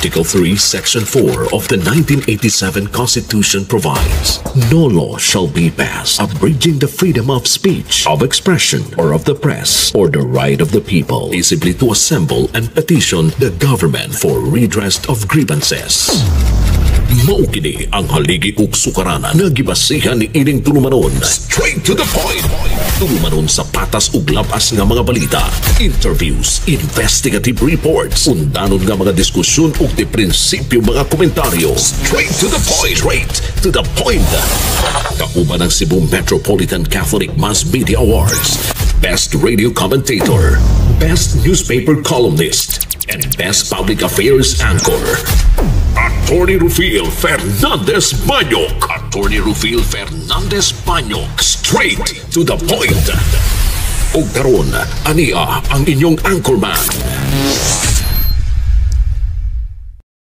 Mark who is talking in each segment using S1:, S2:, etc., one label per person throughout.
S1: Article 3, Section 4 of the 1987 Constitution provides, no law shall be passed abridging the freedom of speech, of expression, or of the press, or the right of the people peaceably to assemble and petition the government for redress of grievances. Maukini ang haligi ug sukaranan nga gibasihan ni ining tulumanon. Straight to the point. Tulumanon sa patas ug labas nga mga balita, interviews, investigative reports, undanon nga mga diskusyon ug di prinsipyo mga komentaryo. Straight to the point. Straight to the point. Kauban ng Cebu Metropolitan Catholic Mass Media Awards, Best Radio Commentator, Best Newspaper Columnist, and Best Public Affairs Anchor. Attorney Rufil Fernandez Banyok. Attorney Rufil Fernandez Banyok. Straight to the point. O karon, ania ang inyong anchorman.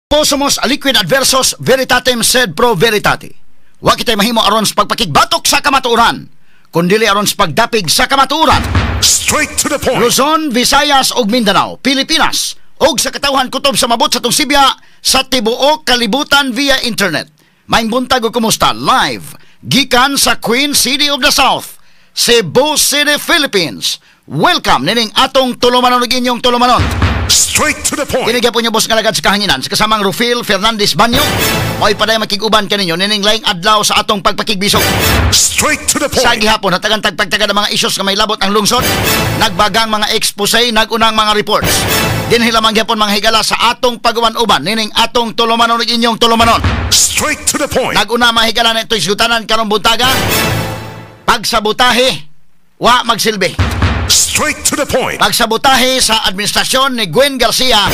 S2: Po somos aliquid adversos veritatem sed pro veritate. Wa kitay mahimo aron sa pagpakigbatok sa kamatuoran, kundili aron sa pagdapig sa kamatuoran.
S1: Straight to the point.
S2: Luzon, Visayas ug Mindanao, Pilipinas, og sa katawhan kutob sa mabot sa tong Sibya sa tibuok kalibutan via internet. Maayong buntag ug kumusta? Live gikan sa Queen City of the South, Cebu City, Philippines. Welcome nining atong tulumanon ug inyong tulumanon.
S1: Straight to the point.
S2: Kinigya po niyo boss nga lagad sa kahanginan sa kasamang Rufil Fernandez Banyok. Mo'y paday makiguban kaninyo nining laing adlaw sa atong pagpakigbisog.
S1: Straight to the point.
S2: Sa gihapon hatagan tagpagtaga ng mga issues nga may labot ang lungsod, nagbagang mga expose, nagunang mga reports. Dinhi lamang gyapon mga higala sa atong pagawan-uban nining atong tulumanon ug inyong tulumanon.
S1: Straight to the point.
S2: Naguna mga higala na ito'y sugutanan karong buntaga. Pagsabotahe wa magsilbi.
S1: Straight to the point.
S2: Pagsabotahe sa administrasyon ni Gwen Garcia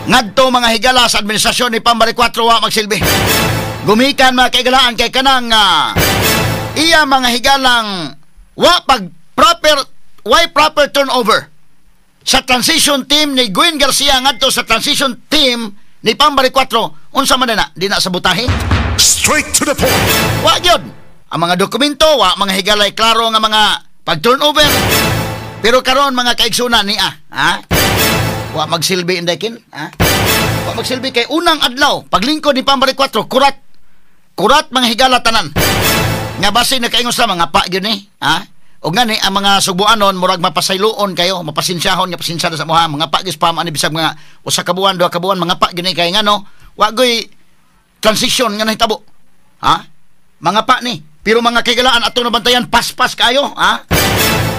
S2: ngadto mga higala sa administrasyon ni Pambari 4 wa magsilbi. Gumikan mga kaigalaan kay kanang iya mga higalang proper turnover sa transition team ni Gwen Garcia ngadto sa transition team ni Pambari 4. Unsa man na di na sabotahe?
S1: Straight to the point.
S2: Wa gyud ang mga dokumento, wa mga higalay klaro nga mga pag-turnover. Pero karon mga kaigsunan ni wa magsilbi inday wa magsilbi kay unang adlaw paglingkod ni Pambari 4 kurat mga higala tanan nga base na kaingon sa mga pa gyud ni o ngani ang mga subuanon murag mapasayloon kayo, mapasinsyahon nga pasinsya sa moha mga pa gyud spam ani bisag mga usa ka buwan, duha ka buwan mga pa gyud ni kay ngano wa goy transition nga nahitabo mga pa ni pero mga kaigalaan ato na bantayan paspas kayo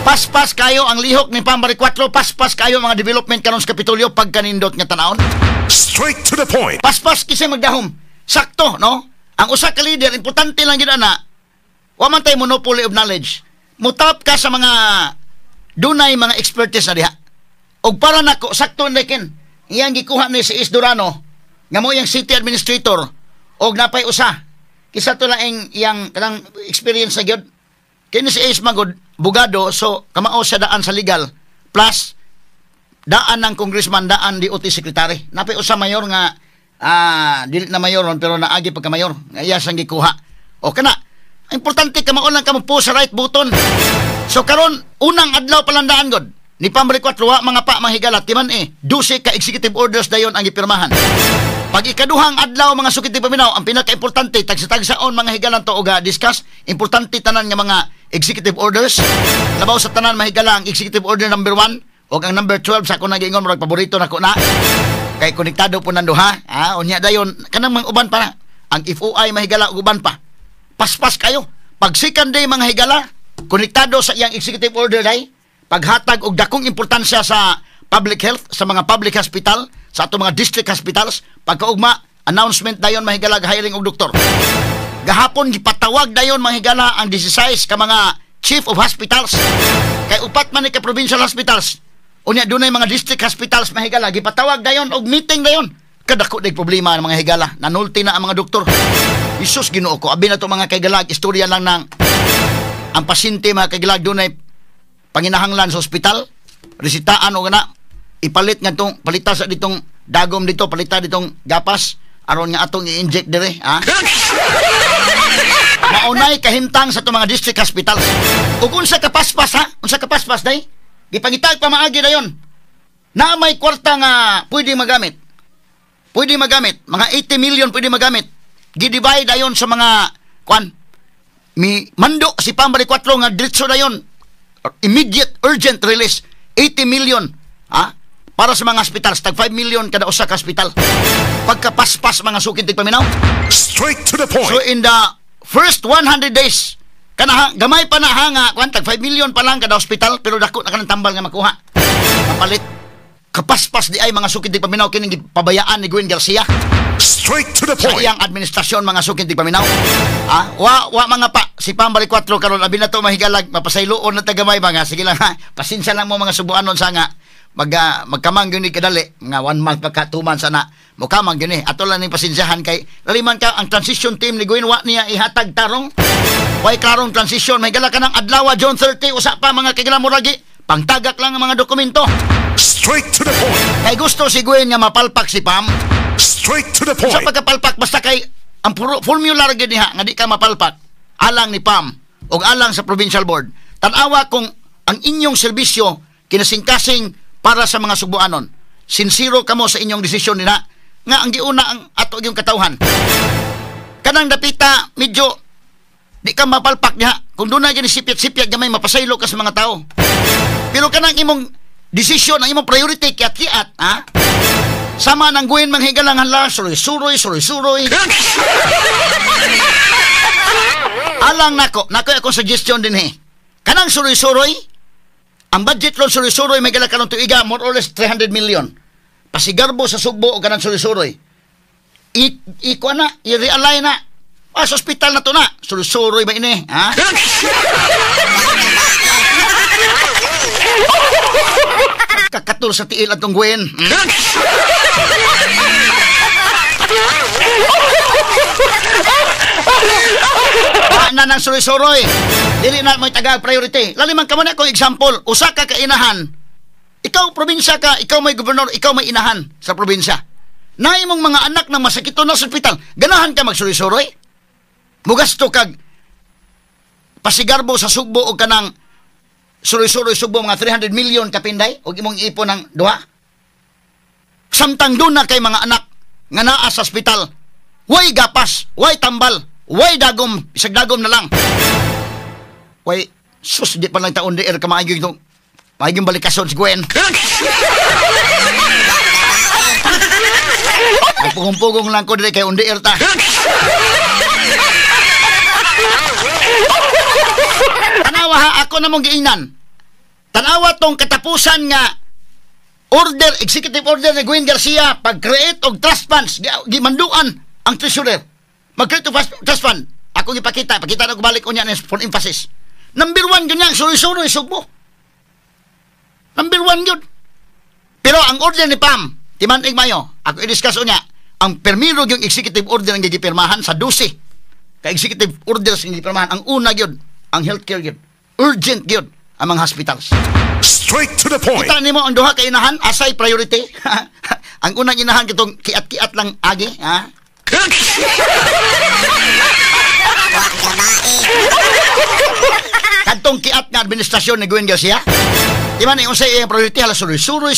S2: paspas kayo ang lihok ni Pambari 4, paspas kayo mga development karon sa Kapitolyo pagkanindot nga tanawon.
S1: Straight to the point.
S2: Paspas kisay magdahom. Sakto, no? Ang usa ka leader importante lang gid ana. Wa man tay monopoly of knowledge. Mutap ka sa mga dunay mga expertise na diha. Og para nako sakto lekin. Iyang gikuha ni si Isdurano nga mo yang city administrator og napay usa. Kisa to lang iyang kanang experience na gyud. Kini si Ace Magod, bugado, so kamao sa daan sa legal, plus daan ng congressman, daan di DOT secretary. Napay usa mayor nga, dili na mayor pero naagi pagka mayor. Iya sang gikuha. O kana, importante kamao lang kamo po sa right button. So karon unang adlaw palandaan god ni Pambari 4 wa mga pa mahigalat timan 12 ka executive orders dayon ang gipirmahan. Pag ikaduhang adlaw mga sukiti paminaw, ang pinaka-importante tagsa-tagsaon mga higalan to og discuss importante tanan nga mga executive orders. Labaw sa tanan mahigala ang executive order number 1 o ang number 12 sa ako nag-ingon murag paborito nako na. Kay konektado po nanduha, unya dayon kanang mga uban pa na. Ang FOI mahigala og uban pa. Paspas kayo. Pag second day mga higala, konektado sa iyang executive order day, paghatag og dakong importansya sa public health sa mga public hospital, sa ato mga district hospitals, pagkaugma announcement dayon mahigalag hiring og doktor. Gahapon gipatawag dayon mahigala ang 16 ka mga chief of hospitals. Kay upat man ni ka provincial hospitals. Unya dunay mga district hospitals mahigala gipatawag dayon og meeting dayon. Kadako day problema ang mga higala, nanulti na ang mga doktor. Isus Ginoo ko, abi na to mga kaigalag, istorya lang ng ang pasyente mga kaigalag dunay panginahanglan sa ospital, resitaan o gana ipalit nga tong palita sa ditong dagom dito, palita ditong gapas aron nga atong i-inject dire maunay kahimtang sa itong mga district hospitals. Ug unsa kapaspas unsa kapaspas day gipangitag pa maagi dayon na may kwarta nga pwede magamit pwede magamit. Mga 80 million pwede magamit. Gidivide ayon sa mga mando si Pam balik 4 nga diretso dayon. Immediate urgent release 80 million para sa mga hospitals. Tag 5 million kada usa ka hospital. Pagkapaspas mga sukid tigpaminaw.
S3: Straight to the point.
S2: So in the first 100 days gamay pa na hanga tag 5 million pa lang kada hospital pero dako na kanang tambal nga makuha. Kapalit kapaspas di ay mga sukid tigpaminaw kining pabayaan ni Gwen Garcia.
S3: Straight to the
S2: Sa
S3: point.
S2: iyang administrasyon mga sukid tigpaminaw. Wa mga pa si Pam balik 4 karon abi na to mahigalag mapasayloon na tagamay mga sige lang pasensya lang mo mga subuanon sa nga magkamang gyud ni kadali nga 1 month pagka 2 months ana mokamang gyud ni ato lang ning pasensyahan kay laliman ka ang transition team ni Gwen wa niya ihatag tarong way karong transition mahigala ka ng adlaw June 30 usa pa mga kagalamuragi pangtagak lang ang mga dokumento.
S3: Straight to the point.
S2: Kay gusto si Gwen nga mapalpak si Pam.
S3: Straight to the
S2: Sa
S3: point.
S2: pagkapalpak basta kay ang formula ra gyud niha nga di ka mapalpak alang ni Pam o alang sa provincial board. Tan-awa kung ang inyong serbisyo kinasingkasing para sa mga subuanon. Sinsiro kamo sa inyong desisyon nila nga ang giuna ang ato yung katawhan. Kanang dapita medyo di ka mapalpak niya kung doon na gani sipyat-sipyat gamay mapasaylo ka sa mga tao. Pero kanang imong desisyon, ang imong priority kiat-kiat, sama ng Gwen manghigalang hala, suroy-suroy. Alang nako akong suggestion din kanang suroy-suroy, ang budget ron suroy-suroy may gala kanong tuiga, more or less 300 million. Pasigarbo sa Sugbo o kanang suroy-suroy. I-realign na. Sa hospital na to na. Suroy-suroy ba ini? Kakatul sa tiil atong Gwen. Na ng suroy-suroy. Dili na may taga priority. Laliman ka man akong example. Usa ka kainahan. Ikaw probinsya ka, ikaw may gobernador, ikaw may inahan sa probinsya. Na imong mga anak na masakito na sa ospital, ganahan ka magsuroy-suroy? Mugasto kag pasigarbo sa Sugbo o kanang suroy-suroy Sugbo mga 300 million kapinday o imong ipon ng duha. Samtang doon na kay mga anak nga naa sa ospital, way gapas, way tambal, way dagom, isag dagom na lang. Way, sus, di pa lang taon di ka maayong itong maayong balikason si Gwen. Pugong-pugong lang ko dili kay undi ta. Tanawa ha, ako na mong giinan. Tanawa tong katapusan nga executive order ni Gwen Garcia pag-create og trust funds, gimanduan ang treasurer. Mag-create og trust fund. Ako pakita na ko balik unya for emphasis. Number 1 yun yan, suroy-suroy Sugbo. Number 1 yun. Pero ang order ni Pam, timantig mayo, ako i-discuss unya, ang permiro yung executive order ang gigipirmahan sa 12. Ka-executive orders ang gigipirmahan. Ang una yun, ang healthcare yun. Urgent yun, ang mga hospitals.
S3: Straight to the point.
S2: Kita nimo ang duha ka inahan, asay priority. Ang unang inahan kitong kiat-kiat lang agi, Kadtong kiat nga administrasyon ni Gwen Garcia. Di man yung unsay iyang priority hala suroy-suroy.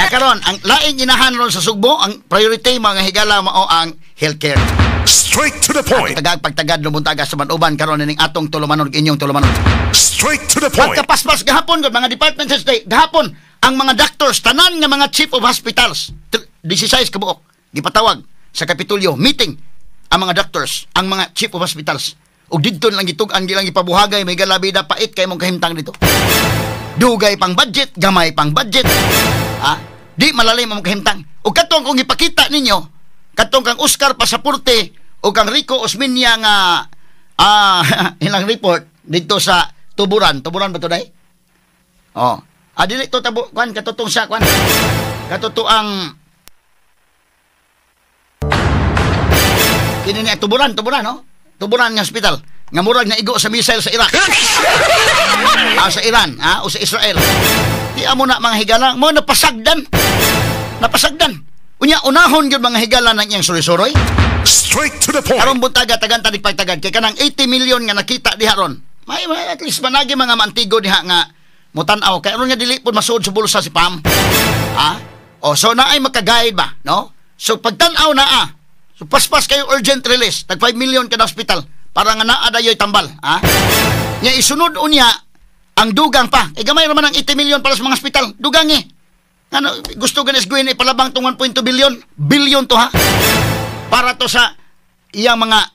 S2: Karon ang laing inahan ron sa Sugbo, ang priority mga higala mao ang healthcare.
S3: Straight to the point.
S2: Pagtagad lumuntaga sa Manuban karon ning atong tulumanon inyong tulumanon.
S3: Straight to the point.
S2: Pagkapaspas gahapon gud mga departments today, gahapon ang mga doctors tanan nga mga chief of hospitals 16 ka buok gipatawag sa Kapitolyo meeting ang mga doctors, ang mga chief of hospitals. Og didto lang gitug-an gilang ipabuhagay may galabida pait kay mong kahimtang dito. Dugay pang budget, gamay pang budget. Di malalim ang kahimtang. Og katong kung ipakita ninyo, katong kang Oscar Pasaporte o kang Rico Osmeña nga ilang report dito sa Tuburan ba to day? Dili to tabo kwan katutong sa kwan. Katutuang kini ni Tuburan no? Tuburan nga hospital nga murag na igo sa missile sa Iraq. Sa Iran, o sa Israel. Di amo na mga higala mo napasagdan. Unya unahon gyud mga higala nang iyang suroy-suroy.
S3: Straight to the point.
S2: Aron buntaga tagan tanig pagtagad kay kanang 80 million nga nakita diha ron. May at least managi mga mantigo diha nga mutan-aw kay aron nga dili pud masuod sa bulsa si Pam. O, so naay makaguide ba, no? So, pagtanaw na so, paspas kayo urgent release, tag 5 million kada hospital, para nga naa dayo'y tambal, ha? Nya isunod unya, ang dugang pa. Gamay naman ang 80 million para sa mga hospital. Dugang Ano, gusto ganis gawin palabang tong 1.2 billion. Billion to, ha? Para to sa iyang mga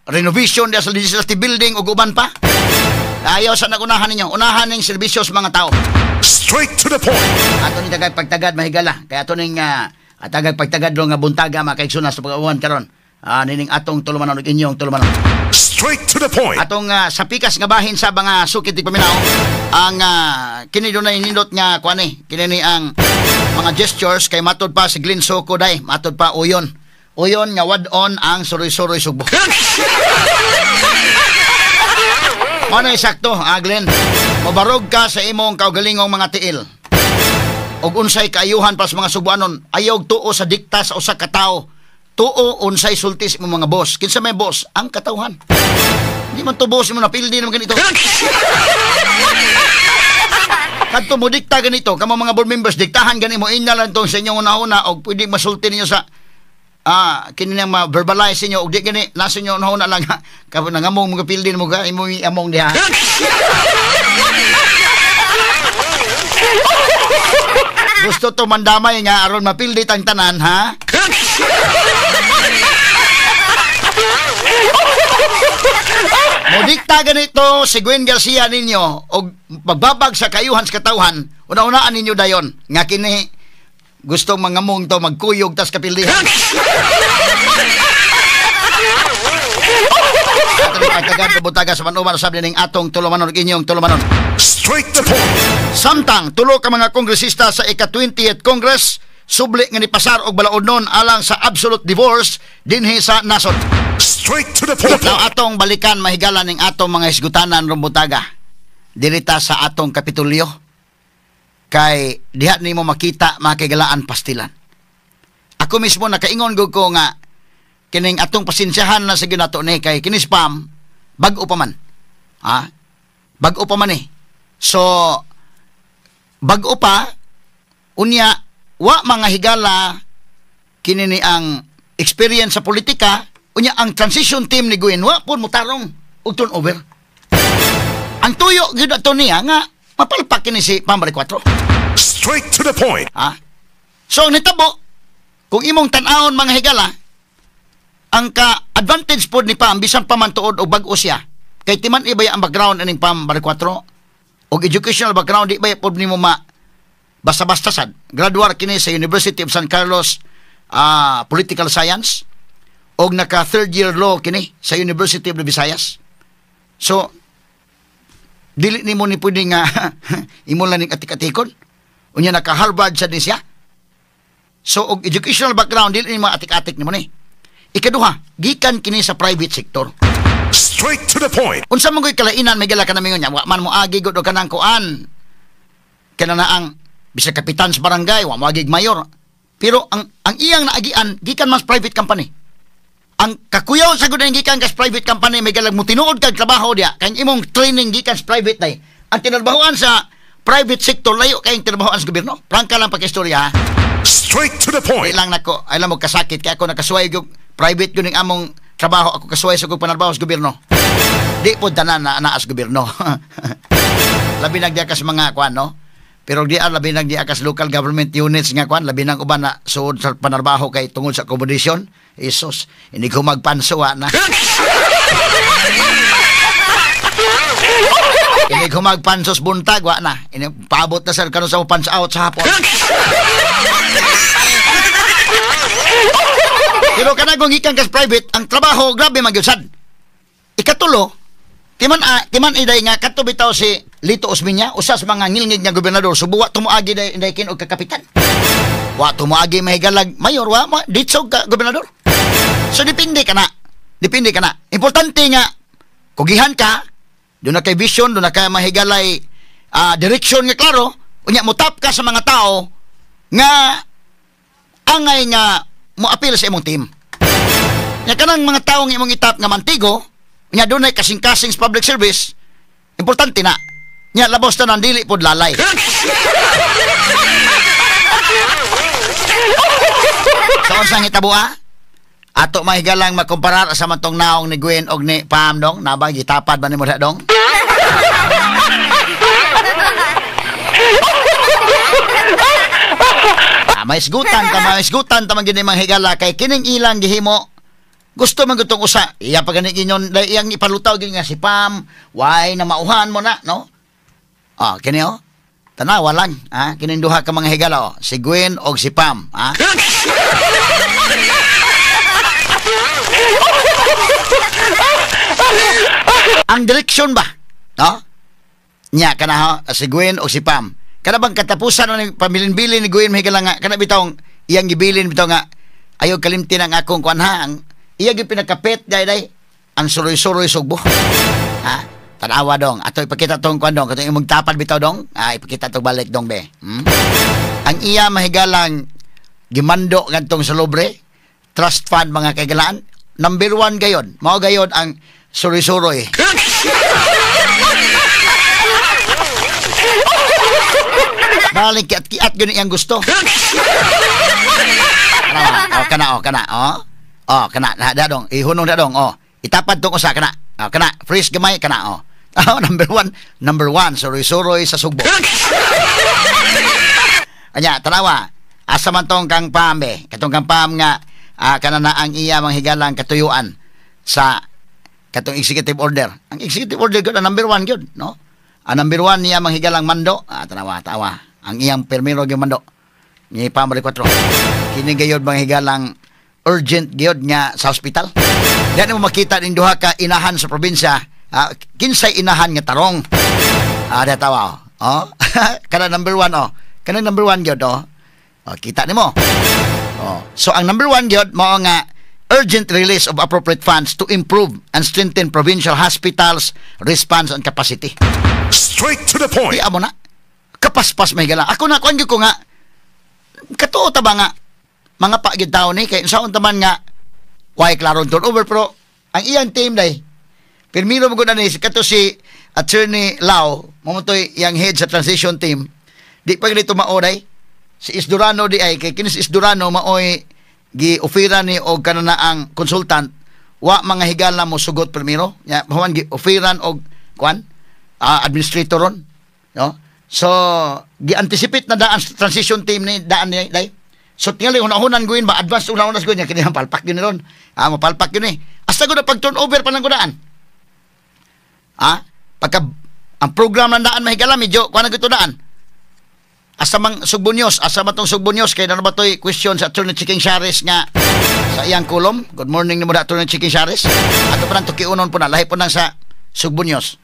S2: renovation sa legislative building o guban pa. Ayaw sa nagunahan ninyo. Unahan ng serbisyo sa mga tao.
S3: Straight to the point.
S2: Ato ni tagay pagtagad mahigala. Kaya ato ning tagay pagtagad do nga buntaga makaigsunas sa pag-uwan karon. Nining atong tulumanon ug inyong tulumanon.
S3: Straight to the point.
S2: Atong sa pikas nga bahin sa mga sukit ti paminaw ang kini do na nindot nga kuani. Kini ni ang mga gestures kay matod pa si Glenn Soko day, matod pa uyon. Uyon nga wad-on ang suroy-suroy sugbo. Ano sakto, Glenn? Mabarog ka sa imong kaugalingong mga tiil. Og unsay kaayuhan pa sa mga subuanon, ayaw tuo sa dikta sa usa ka tawo. Tuo unsay sultis mo mga boss. Kinsa may boss? Ang katawhan. Hindi man to boss mo napildi naman ganito. Kadto mo dikta ganito, kamo mga board members diktahan gani mo inya lang to sa inyong una-una og pwede masulti ninyo sa kini nang ma-verbalize niyo og di gani nasa inyo una lang kapag nangamong mga pildi mo ga imo among diha. Gusto to mandamay nga aron mapildi tang tanan, ha? Modikta ganito si Gwen Garcia ninyo og pagbabag sa kayuhan sa katawhan, una-unaan ninyo dayon nga kini gusto mangamong to magkuyog tas kapildihan. Ato ni pagkagad butaga sa manuman sabi ning atong tulumanon inyong tulumanon.
S3: Straight to the point.
S2: Samtang tulo ka mga kongresista sa ika-20th Congress subli nga nipasar og balaodnon alang sa absolute divorce dinhi sa nasod.
S3: Straight to the point.
S2: Now, atong balikan mahigala ning atong mga isgutanan rumbutaga dirita sa atong Kapitolyo kay diha nimo makita makigalaan pastilan. Ako mismo nakaingon gud ko nga kining atong pasensyahan na sa ginato ni kay kini spam bag-o pa man. Bag-o pa man So bag-o pa unya wa mga higala kini ni ang experience sa politika unya ang transition team ni Gwen wa pud mutarong og turnover. Ang tuyo gyud ato niya nga mapalpak kini si Pambari 4.
S3: Straight to the point.
S2: So nitabo kung imong tan-awon mga higala ang ka-advantage pod ni Pam bisan pa man tuod og bag-o siya kay timan ibaya ang background aning Pambari 4 og educational background di ba pod nimo ma basta-basta sad. Graduate kini sa University of San Carlos Political Science og naka third year law kini sa University of the Visayas. So dili nimo ni pwede nga imo lang ning atik-atikon. Unya naka Harvard sa din siya. So og educational background dili nimo atik-atik nimo ni. Ikaduha, gikan kini sa private sector.
S3: Straight to the point.
S2: Unsa man koy kalainan may gala ka namingon nya, wa man mo agi gud og kanang kuan. Kana ang bisag kapitan sa barangay, wa mo agi mayor. Pero ang iyang naagian gikan mas private company. Ang kakuyaw sa gud gikan kas private company may galag mo tinuod kag trabaho dia kay imong training gikan sa private day. Ang tinarbahoan sa private sector layo kay tinarbahoan sa gobyerno. Prangka lang pagkistorya.
S3: Straight to the point.
S2: Ilang nako, ay lang mo kasakit kay ako nakasuway gyud private gyud ning among trabaho ako kasuway sa kog panarbaho sa gobyerno. Di pod tanan na sa gobyerno. Labi nagdiya kas mga kuan no. Pero di labi nagdiya kas local government units nga kuan labi nang uban na suod sa panarbaho kay tungod sa accommodation. Isos, hindi ko magpansuwa na. Hindi ko magpansos buntag, wa na. Paabot na sir karon sa pans out sa hapon. Pero kanang gikan kas private, ang trabaho grabe magyusad. Ikatulo, timan iday nga kadto bitaw si Lito Osmeña, usas mga ngilngig nga gobernador, subuwa tumuagi day kin og kakapitan. Wa tumuagi mahigalag mayor, wa ditsog ka gobernador. So depende ka na. Importante nga kugihan ka, doon na kay vision, doon na kay mahigalay direction nga klaro, unya mo tap ka sa mga tao nga angay nga mo appeal sa imong team. Nya kanang mga tao nga imong itap nga mantigo, nya doon ay kasing-kasing sa public service, importante na. Nya labos na nang dili pod lalay. So unsang hitabo ato mahigalang makomparar sa matong naong ni Gwen og ni Pam dong, nabang gitapad ba nimo dong? May isgutan ta man gini manghigala kay kining ilang gihimo. Gusto man gutong usa. Iya pa gani inyon iyang ipalutaw gid nga si Pam, why na mauhan mo na, no? Kini tanawa lang, kining duha ka mga higala, si Gwen og si Pam, Ang direksyon ba, no? Nya kana si Gwen og si Pam. Kana bang katapusan ng pamilin-bilin ni Gwen mahigala nga kana bitong iyang gibilin bitaw nga ayaw kalimti ng akong kuanhang iya gyud pinakapit day ang suroy-suroy sugbo. Tanawa dong, ato ipakita tong kuan dong, katong imong tapad bitaw dong. Ipakita tong balik dong be. Ang iya mahigalang gimando ngadtong sa lobre, trust fund mga kaigalaan. Number 1 gayon, mao gayon ang suroy-suroy. Balik kiat-kiat gyud iyang gusto. Kana. Kana da dong, ihunong da dong. Itapad tong usa kana. Kana freeze gamay kana. Number one, suroy-suroy sa sugbo. Anya, tanawa. Asa man tong kang Pam be? Katong kang Pam nga kana na ang iya manghigalang katuyuan sa katong executive order. Ang executive order gyud number 1 gyud, no? Ang number 1 niya manghigalang mando. Tanawa. Ang iyang permiro gyud mando. Ni Pam 4. Kini gayud manghigalang urgent gyud nga sa hospital. Diyan mo makita ning duha ka inahan sa probinsya. Kinsay inahan nga tarong. Datawa. Kana number 1 Kana number 1 gyud kita nimo. So ang number 1 gyud mao nga urgent release of appropriate funds to improve and strengthen provincial hospitals response and capacity.
S3: Straight to the point.
S2: Di amo na. Kapaspas mahigala. Ako na kuan gyud ko nga katuo ta ba nga mga pagid tao ni kay unsaon taman nga why klaro turnover pero ang iyang team day permiro mo gud ani kato si Attorney Lau mamutoy yang head sa transition team di pa gid maoray si Isdurano di ay kay kini si Isdurano maoy gi-ofera ni og kanana ang consultant wa mga higala mo sugot permiro nya human gi-oferan og kuan administratoron, no? So gi-anticipate na daan sa transition team ni daan ni day. So tingali hunahunan guin ba advance una-unas guin kini palpak yun ron. Mapalpak yun Hasta ko na pag turnover pa lang gudaan. Pagka ang program ng daan mahigala medyo kuan gito daan. Asa mang Sugbonyos, asa matong Sugbonyos kay na ba toy question sa Attorney Chiking Shares nga sa iyang kolom. Good morning nimo da Attorney Chiking Shares. Ato pa nang tukiunon po na lahi po nang sa Sugbonyos.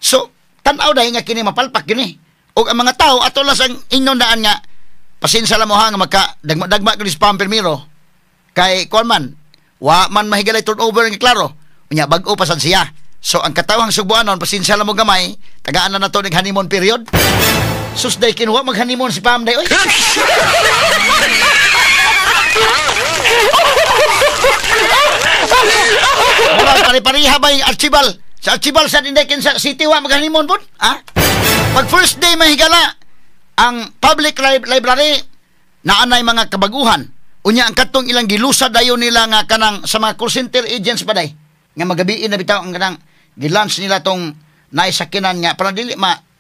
S2: So tan-aw dahil nga kini mapalpak yun o ang mga tao ato lang ang inyong daan nga pasensya lang mo nga magka dagma ko ni Pam permiro kay kuan man wa man mahigalay turnover nga klaro unya bag-o pa sad siya. So ang katawang Sugbuanon pasensya lang mo gamay tagaan na nato ning honeymoon period. Sus day kinuha mag honeymoon si Pam day oy. Wala pare-pareha ba yung archibal? Sa archibal sa dindakin sa city wa mag-honeymoon po? Pag first day mahigala, ang public library naanay mga kabaguhan. Unya ang katong ilang gilusa dayon nila nga kanang sa mga call center agents pa day. Nga magabiin na bitaw ang kanang gilunch nila tong naisakinan nga para dili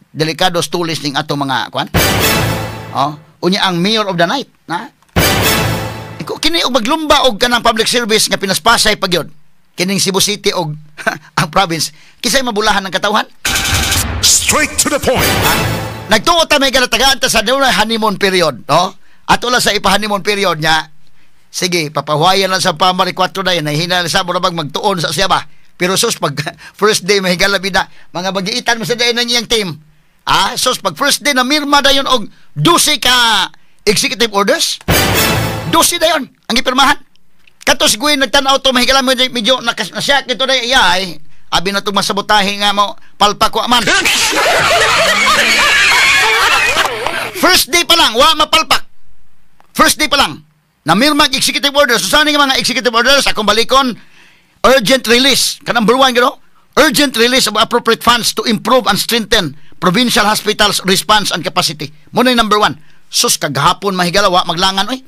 S2: delikado tulis ning atong mga kwan. Unya ang mayor of the night, kini og maglumba og kanang public service nga pinaspasay pagyod. Kining Cebu City og ang province kisay mabulahan ng katawhan.
S3: Straight to the point.
S2: Nagtuo ta may galatagaan ta sa dunay honeymoon period, no? At wala sa ipa-honeymoon period niya. Sige, papahuayan lang sa Pamari 4 na yun. Nahihina sa mo na bang magtuon sa siya ba? Pero sus, pag first day may galabida, mga magiitan mo sa dayon na niyang team. Sus, pag first day na mirma da yun og 12 ka executive orders. 12 da yun ang ipirmahan. Katos Gwen nagtanaw to mahigala medyo nasyak ito na iyay. Abi na itong masabotahe nga mo palpak wa man. First day pa lang wa mapalpak. First day pa lang na mirma executive orders. So saan nga mga executive orders akong balikon urgent release. Number 1 gino. Urgent release of appropriate funds to improve and strengthen provincial hospitals response and capacity. Muna yung number 1. Sus kagahapon mahigala wa maglangan oy.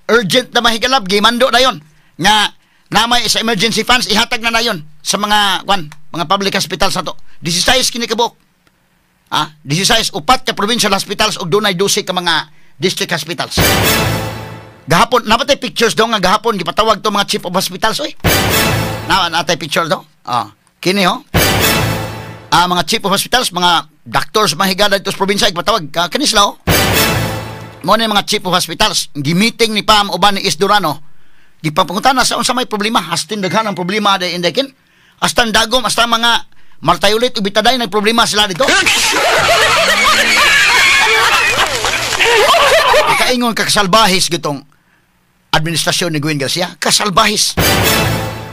S2: urgent na mahigalab gimando dayon nga namay sa emergency funds ihatag na dayon sa mga mga public hospitals nato. 16 kini kabuk. 16 upat ka provincial hospitals ug dunay 12 ka mga district hospitals. Gahapon napatay pictures daw nga gahapon gipatawag to mga chief of hospitals oy. Natay picture daw. Kini mga chief of hospitals, mga doctors mahigala dito sa probinsya ipatawag kini sila mo na mga chief of hospitals gi-meeting ni Pam uban ni Isdurano gipapungutan na sa unsa may problema hastin daghan ang problema day indekin astan dagom hasta mga martayulit ubitaday nag problema sila dito. Kaingon kasalbahis gitong administrasyon ni Gwen Garcia, kasalbahis.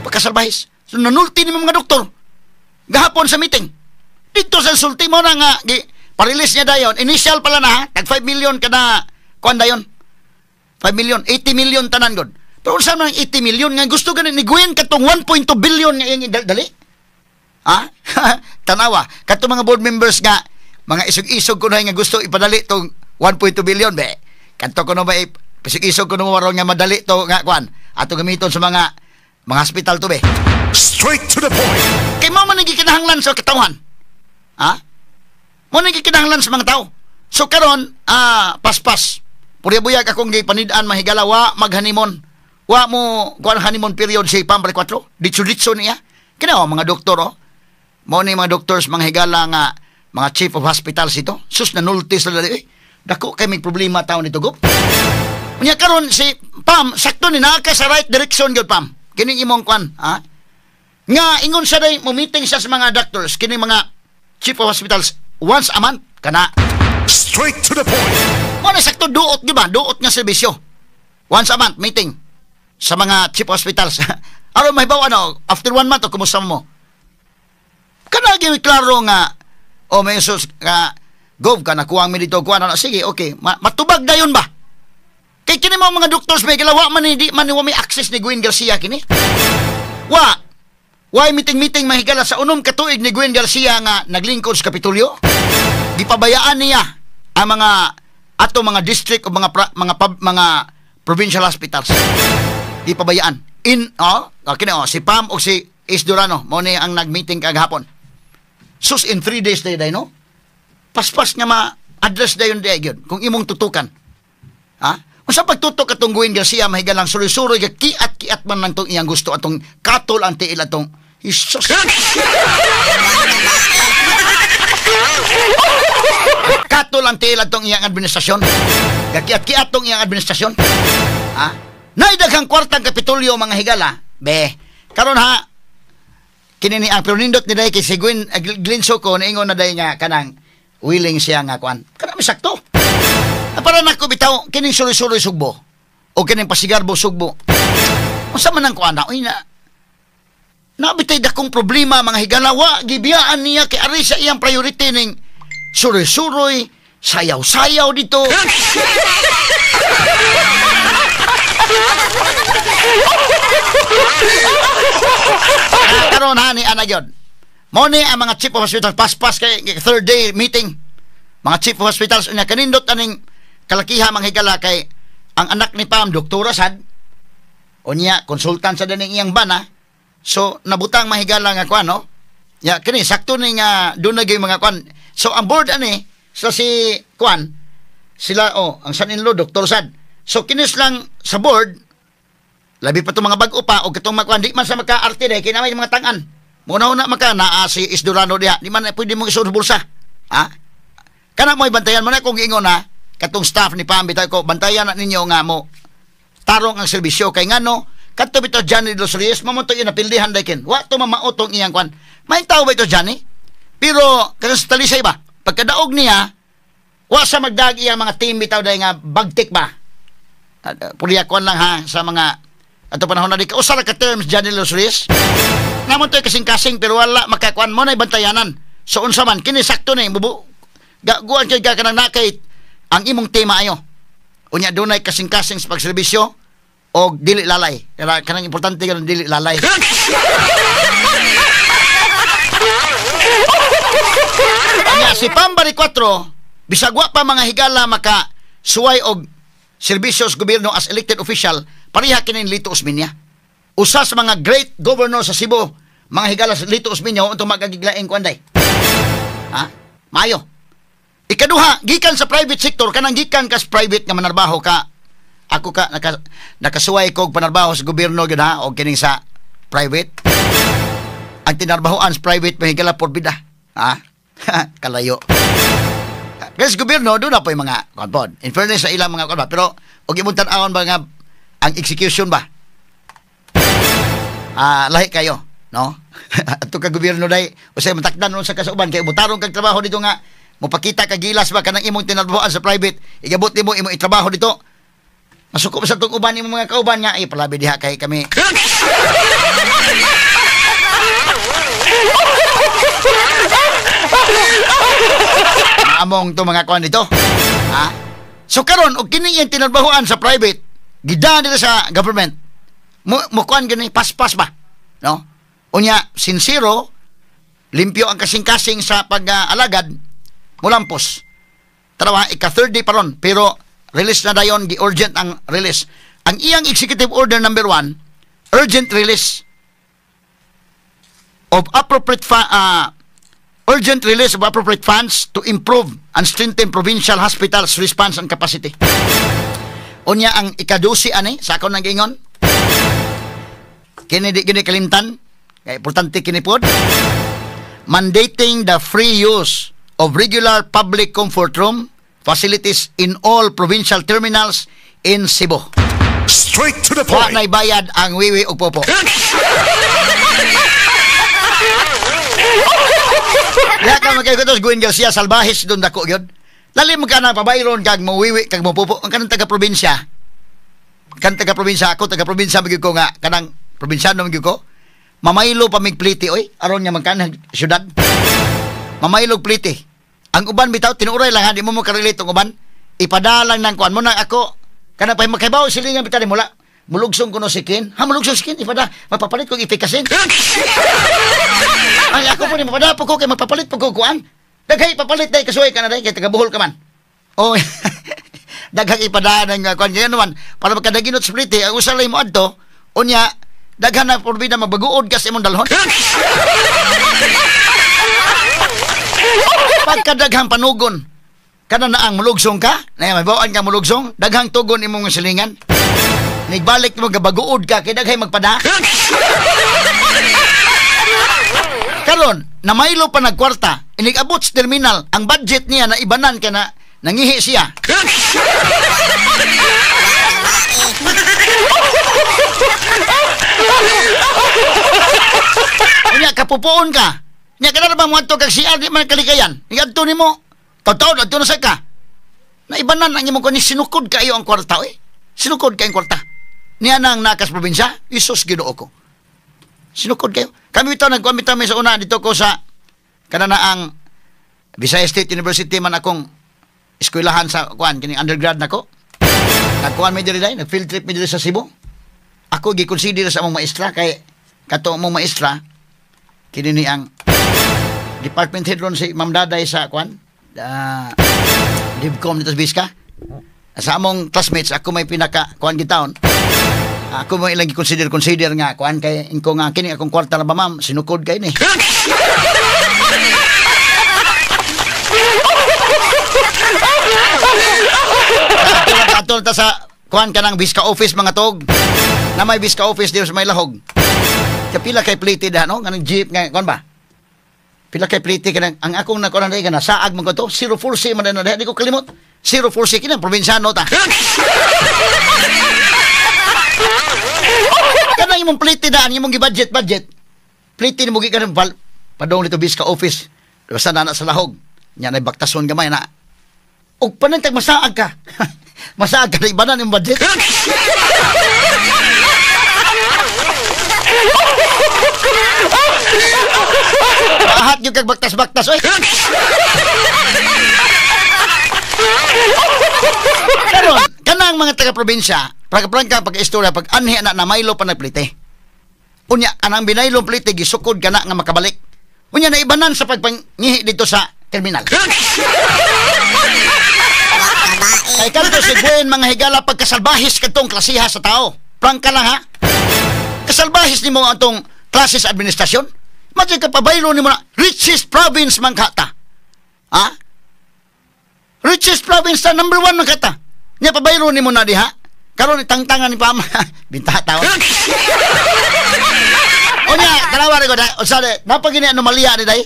S2: Pagkasalbahis. So nanulti ni mga doktor gahapon sa meeting. Dito sa sulti mo na nga parilis niya dayon. Initial pala na tag 5 million kada kuan dayon. 5 million, 80 million tanan god. Pero unsa man 80 million nga gusto ganin ni Gwen katong 1.2 billion nga iyang dali? Tanawa, katong mga board members nga mga isog-isog ko na nga gusto ipadali tong 1.2 billion be. Kanto ko no ba isog-isog ko no maron nga madali to nga kuan ato gamiton sa mga hospital to be.
S3: Straight to the point.
S2: Kay mo man gikinahanglan sa katawhan. Mo nang gikinahanglan sa mga tao. So karon paspas. Purya-buyag akong gipanid-an mahigalawa maghanimon. Wa mo kuan honeymoon period si Pam 4. Ditso-ditso niya. Kinawa mga doktor mo ni mga doctors mga higala nga mga chief of hospitals ito. Sus na nultis na dali. Dako kay may problema taon nito gop. Unya karon si Pam sakto ni naka sa right direction gyud Pam. Kining imong kuan nga ingon sa day mo meeting siya sa mga doctors kining mga chief of hospitals once a month kana.
S3: Straight to the point.
S2: Mo na sakto duot di ba? Duot nga serbisyo. Once a month meeting sa mga chief hospitals. Aron mahibaw after 1 month o kumusta mo? Kana gyud klaro nga may sus nga gov ka nakuha mi dito kuha na sige okay matubag dayon ba? Kay kini mga doctors may galawa man di man may access ni Gwen Garcia kini. Why meeting mahigala sa unom ka tuig ni Gwen Garcia nga naglingkod sa Kapitolyo? Gipabayaan niya ang mga district o mga provincial hospitals. Gipabayaan. Si Pam o si Isdurano mo ni ang nagmeeting kagahapon. Sus in 3 days day no? Paspas nga ma-address dayon day gyud kung imong tutukan. Unsa pagtutok atong Gwen Garcia mahigalang suri-suri ka kiat man lang tong iyang gusto atong katol ang tiil atong Isus. Katol ang tiil atong iyang administrasyon. Kiat tong iyang administrasyon. Naidaghang kwartang Kapitolyo mga higala. Be, karon kini ni ang pinindot ni day kay si Gwen Glinso ko niingon na day nga kanang willing siya nga kuan. Kana misakto. Para nako bitaw kining suri-suri sugbo o kining pasigarbo sugbo. Unsa man ang kuan uy nabitay dakong problema mga higalawa gibiyaan niya kay ari sa iyang priority ning suri-suroy sayaw-sayaw dito. Karon ni ana gyud mo ni ang mga chief of hospital paspas kay third day meeting mga chief of hospitals unya kanindot aning kalakiha mga higala kay ang anak ni Pam doktora sad unya konsultan sa dining iyang bana so nabutang mahigala nga kuan kini sakto ni nga dunay mga kuan so ang board so si kuan sila ang son-in-law doktor sad so kinis lang sa board labi pa to mga bag-o pa o katong makuan di man sa maka-arte day kinamay mga tang-an muna maka naa si Isdurano diha di man pwede mong isud bulsa kana mo bantayan mo na kung ingon katong staff ni Pam bitaw ko bantayan na ninyo nga mo tarong ang serbisyo kay ngano kadto bitaw Johnny Los Reyes mamonto yun napildihan daykin wa to mamaotong iyang kwan may tao ba ito Johnny pero kanang sa talisay ba pagkadaog niya wa sa magdag iyang mga team bitaw day nga bagtik ba pulya kwan lang sa mga ato panahon na di ka usara ka terms Johnny Los Reyes namon to kasing-kasing pero wala makakuan mo na bantayanan so unsa man kini sakto na bubu gaguan kay ka kanang nakay ang imong tema ayo unya dunay kasing-kasing sa pagserbisyo o dili lalay kanang importante kanang dili lalay. Anya si Pam 4 bisag wa pa mga higala maka suway og serbisyo sa gobyerno as elected official, pareha kini Lito Osmeña. Usa sa mga great governor sa Cebu, mga higala sa Lito Osmeña untong magagiglaing kuanday. Ha? Maayo. Ikaduha, gikan sa private sector, kanang gikan ka sa private nga manarbaho ka. Ako ka nakasuway kog panarbaho sa gobyerno gyud ha o kining sa private. Ang tinarbahoan sa private mahigala por bida. Ha? Kalayo. Kasi gobyerno doon na po yung mga konpon. In fairness sa ilang mga konpon. Pero og imong tan-awon ba nga ang execution ba? Lahi kayo, no? Ato ka gobyerno day usay matakdan nun sa kasauban kay butarong kag trabaho dito nga mopakita kag gilas ba kanang imong tinarbahoan sa private igabot nimo imong itrabaho dito masuko sa tong uban imong mga kauban nga ay palabi diha kay kami among to mga kuan dito ha so karon og kini yung tinarbahoan sa private gida nila sa government mo kuan gani paspas ba no unya sincero limpyo ang kasing-kasing sa pag-alagad mulampos tarawa ika-third day pa ron pero release na dayon gi-urgent ang release ang iyang executive order number 1 urgent release of urgent release of appropriate funds to improve and strengthen provincial hospitals response and capacity unya ang ika-12 ani sa akon nang giingon kini di gini kalimtan kaya importante kini pod mandating the free use of regular public comfort room facilities in all provincial terminals in Cebu.
S3: Straight to the
S2: Wa
S3: point.
S2: na'y bayad ang wiwi ug popo. Ya ka magkayos Gwen Garcia Salvajes doon dako gyud. Lalim ka na pabayron kag mowiwi kag mopopo ang kanang taga probinsya. Kan taga probinsya ako taga probinsya magyud ko nga kanang probinsyano magyud ko. Mamaylo pa mig pliti oy aron nya magkanang syudad. Mamaylo pliti. Ang uban bitaw tinuray lang ha di mo makarelate ang uban. Ipadalang nang kuan mo nang ako kana pa makaibaw silingan bitaw mula. Mulugsong kuno sikin. Ha mulugsong sikin ipada mapapalit ko ifikasin. Ay ako po ni mapada po ko kay mapapalit po ko kuan. Daghay papalit day kasuway ka na day kay taga Bohol ka man. Oh. Daghang ipada nang kuan ngayon naman para magkadaginot sa pliti ang usalay mo adto unya daghan na porbida mabaguod kasi imong dalhon. Pagkadaghang panugon kana na ang mulugsong ka na mabawaan ka mulugsong daghang tugon imong silingan nigbalik mo gabaguod ka kay daghay magpada karon na maylo pa nagkwarta inigabot sa terminal ang budget niya na ibanan ka na nangihi siya unya kapupuon ka nya kana ba mo adto kag CR di man kalikayan igadto nimo taw-taw adto na sa ka na ibanan ang imong kuno sinukod kayo ang kwarta oy sinukod kay ang kwarta niya nang nakas probinsya isus Ginoo ko sinukod kayo kami ito nagkuamita sa una dito ko sa kana na ang Visayas State University man akong eskwelahan sa kuan kini undergrad nako nagkuan mi diri nag field trip mi diri sa Cebu ako gi-consider sa among maestra kay kato among maestra kini ni ang department head ron si Ma'am Daday sa kuan Divcom dito sa Biska sa among classmates ako may pinaka kuan gitaon ako mo ilang consider nga kuan kay inko nga kini akong kwarta na ba ma'am sinukod kay ni Atol ta sa kuan kanang Biska office mga tog na may Biska office dito sa may lahog kapila kay plate da no kanang jeep nga kuan ba pila kay plate kanang ang akong nakuan na kana saag man ko to 040 man na di ko kalimot 040 kinang probinsyano ta kanang imong plate da imong gi-budget plate ni mo gi kanang padong dito Biska office basta na sa lahog nya nay baktason gamay na og panantag masaag ka masaag ka na ibanan yung budget Bahat yung kag baktas-baktas oy. Karon, kanang mga taga-probinsya, prangka pag-istorya pag anhi na maylo pa nagplite. Unya kanang binaylong plite gisukod kana nga makabalik. Unya na ibanan sa pagpangihi dito sa terminal. Kay kanto si Gwen mga higala pagkasalbahis kadtong klasiha sa tao. Prank ka lang ha. Kasalbahis nimo atong klase sa administrasyon. Matay ka pabaylo nimo na richest province man kata. Ha? Richest province ta number 1 man kata. Nya pabaylo nimo na diha. Karon itangtangan ni Pam. Binta taon. Onya, tanawa rin ko da. O sari, napagini anomalya ni day.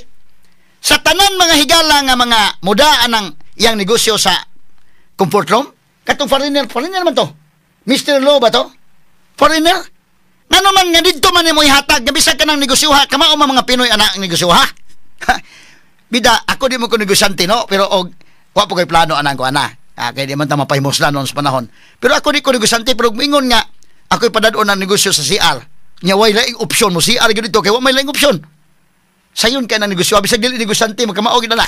S2: Sa tanan mga higala nga mga mudaan ng iyang negosyo sa comfort room, katong foreigner man to. Mr. Low ba to? Foreigner? Nga naman nga dito man mo ihatag, nabisa ka ng negosyoha, kamao mga Pinoy anak ng negosyoha. Bida, ako di mo ko negosyante, no? Pero wa po kay plano anang ko, ana. Kaya di man ta mapahimoslan noon sa panahon. Pero ako di ko negosyante, pero mingon nga, ako'y padadon ng negosyo sa CR. Nya way laing opsyon mo, CR ganito, kaya wa may laing opsyon. Sayon ka na negosyo, bisag dili negosyante, magkamao gid na.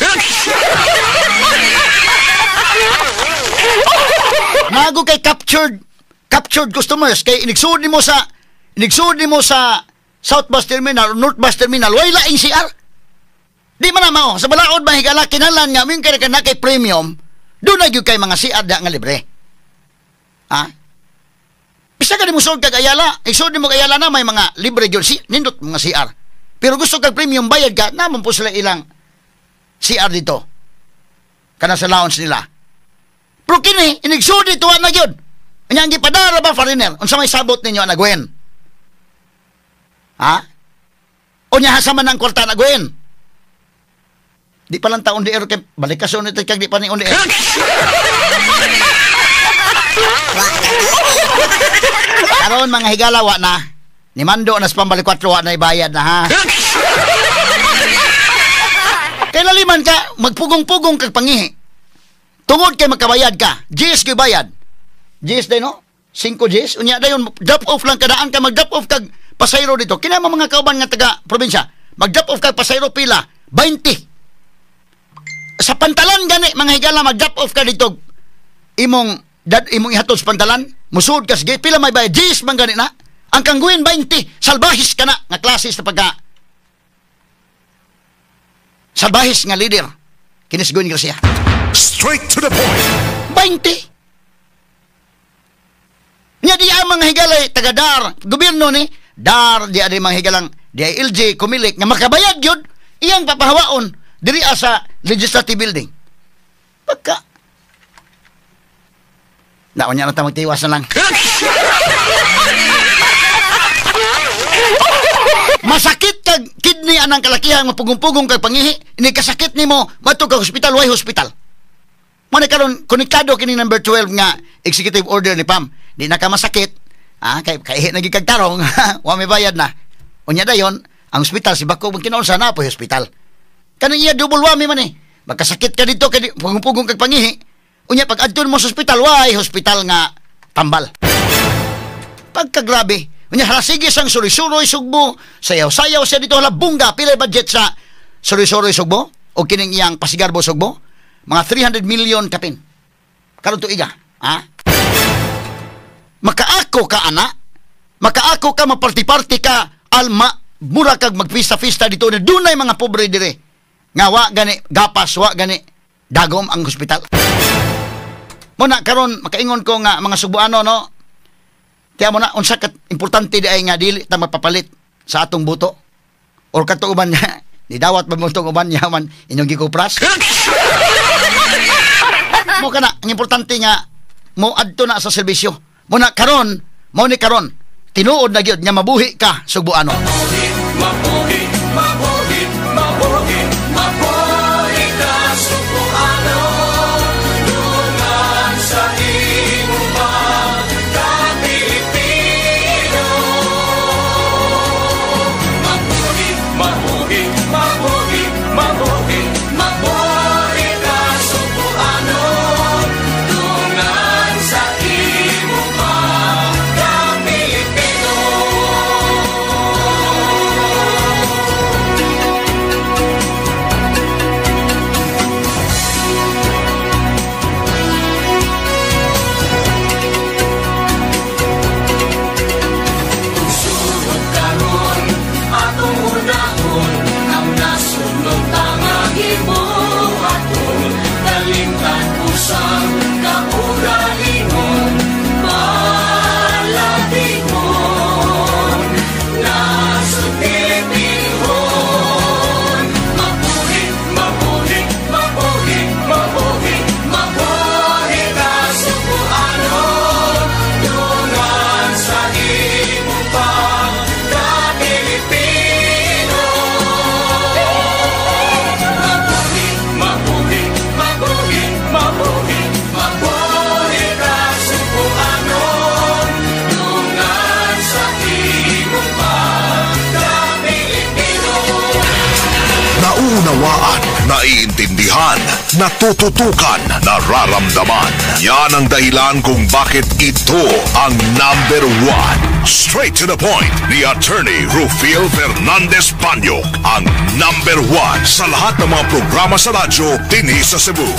S2: Nago kay captured customers kay inigsud nimo sa South Bus Terminal, North Bus Terminal, way laing CR. Di man na mao sa balaod ba higala kinahanglan nga min kay na kay premium, do na gyud kay mga CR da nga libre. Ha? Bisa ka di mo sud kag Ayala, isud mo kay Ayala na may mga libre gyud nindot mga CR. Pero gusto kag premium bayad ka, naman po sila ilang CR dito. Kana sa lounge nila. Pero kini, inigsudi tuwa na yun. Anyang gipadara ba, foreigner? Unsa may sabot ninyo, na Gwen? Ha? O niya hasaman ng kwarta na Gwen? Di pa lang taon di ero kay balik ka sunod kag di pa ni undi. Karon mga higala wa na. Ni Mando na sa pambalik 4 wa na ibayad na ha. Kay laliman ka, magpugong-pugong kag pangihi. Tungod kay magkabayad ka, Gs kay bayad. Gs day no? 5 Gs. Unya dayon drop off lang kadaan ka mag-drop off kag pasayro dito. Kinama mga kauban nga taga probinsya, mag-drop off kag pasayro pila 20. Sa pantalan gani mga higala mag-drop off ka dito. Imong ihatod sa pantalan, musud ka sige pila may bayad. Gs man gani na. Ang kangguin 20, salbahis ka na nga klase sa pagka salbahis nga leader. Kinisguin ka siya.
S3: Straight to the point.
S2: 20. Nya di ang mga higalay taga DAR, gobyerno ni DAR di ada mga higalang DILG kumilik nga makabayad gyud iyang papahawaon diri sa legislative building. Pagka naon nya na ta magtiwas na lang. Masakit kag kidney anang kalakihan mapugong-pugong kag pangihi, ini kasakit nimo madto ka hospital way hospital. Mo na karon konektado kini number 12 nga executive order ni Pam. Di na ka masakit, kay nagigag tarong, wa may bayad na. Unya dayon, ang hospital si Bako kung kinaunsa na po hospital. Kanang iya double wami man eh. Magkasakit ka dito kay pugong-pugong kag pangihi. Unya pag adton mo sa hospital, way hospital nga tambal. Pagkagrabe. Unya halasigis ang suri-suroy sugbo, sayaw-sayaw siya dito hala bungga pila budget sa suri-suroy sugbo o kining iyang Pasigarbo sugbo, mga 300 million kapin. Karon tuiga, ha? Makaako ka ana, makaako ka maparti-parti ka alma mura kag magpista-fista dito na dunay mga pobre dire. Nga wa gani gapas wa gani dagom ang hospital. Muna karon makaingon ko nga mga Subuano no. Kaya mo na, unsa kat importante di ay nga dili ta mapapalit sa atong buto. Or kato uban nga, nidawat ba mo itong uban niya man inyong gikupras? Mo ka na, ang importante nga, mo adto na sa serbisyo. Mo na karon, mo ni karon, tinuod na gyud nga mabuhi ka, Subuano. Mabuhi, mabuhi, mabuhi, mabuhi, mabuhi ka, Subuano. Dungan sa
S3: naunawaan, naiintindihan, natututukan, nararamdaman. Yan ang dahilan kung bakit ito ang number one. Straight to the point ni Attorney Rufil Fernandez Panyok, ang number one sa lahat ng mga programa sa radyo dinhi sa Cebu.